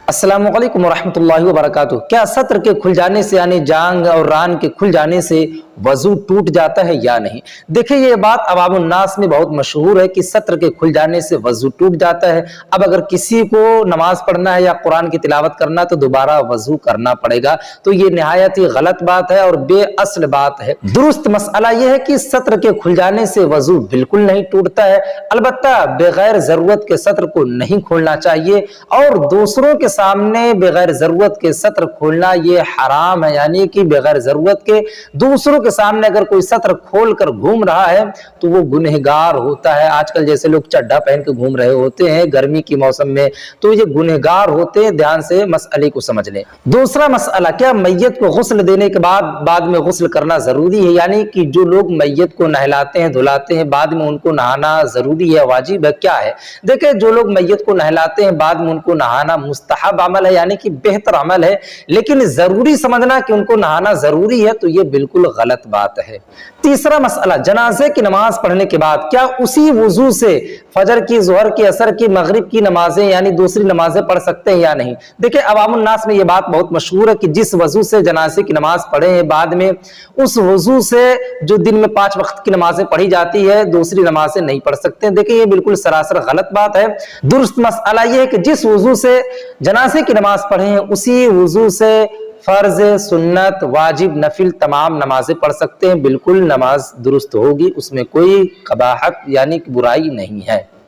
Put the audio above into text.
अस्सलाम वालेकुम रहमतुल्लाहि व बरकातुहू। क्या सत्र के खुल जाने से यानी जांग और रान के खुल जाने से वजू टूट जाता है या नहीं? देखिए, ये बात अवामुन नास में बहुत मशहूर है कि सत्र के खुल जाने से वजू टूट जाता है। अब अगर किसी को नमाज पढ़ना है या कुरान की तिलावत करना तो दोबारा वजू करना पड़ेगा। तो ये निहायत ही गलत बात है और बेअसल बात है। दुरुस्त मसला यह है कि सत्र के खुल जाने से वजू बिल्कुल नहीं टूटता है। अलबत्ता बगैर जरूरत के सत्र को नहीं खोलना चाहिए और दूसरों के सामने बगैर जरूरत के सत्र खोलना ये हराम है। यानी कि बगैर जरूरत के दूसरों के सामने अगर कोई सत्र खोल कर घूम रहा है तो वो गुनहगार होता है। आजकल जैसे लोग चड्ढा पहन के घूम रहे होते हैं गर्मी की मौसम में, तो ये गुनहगार होते हैं। ध्यान से मसले को समझ लें। दूसरा मसला, क्या मैयत को गुस्ल देने के बाद में गुस्ल करना जरूरी है? यानी कि जो लोग मैयत को नहलाते हैं धुलाते हैं बाद में उनको नहाना जरूरी है, वाजिब है, क्या है? देखिए, जो लोग मैयत को नहलाते हैं बाद में उनको नहाना मुस्तहब अमल है, यानी कि बेहतर अमल है। लेकिन जरूरी समझना कि उनको नहाना जरूरी है तो ये बिल्कुल गलत बात है। तीसरा मसला, जनाजे की नमाज पढ़ने के बाद क्या उसी वुजू से फजर की, जोहर की, असर की, मगरिब की नमाजें यानी दूसरी नमाजें पढ़ सकते हैं या नहीं? देखिए, अवामुन नास में ये बात बहुत मशहूर है कि जिस वजू से जनाजे की नमाज पढ़े हैं बाद में उस वजू से जो दिन में 5 वक्त की नमाजें पढ़ी जाती है दूसरी नमाजें नहीं पढ़ सकते। देखिए, ये बिल्कुल सरासर गलत बात है। दुरुस्त मसला ये है कि जिस वजू से जनाजे की नमाज पढ़े हैं उसी वजू से फर्ज, सुन्नत, वाजिब, नफिल तमाम नमाजें पढ़ सकते हैं। बिल्कुल नमाज दुरुस्त होगी, उसमें कोई कबाहत यानी कि बुराई नहीं है।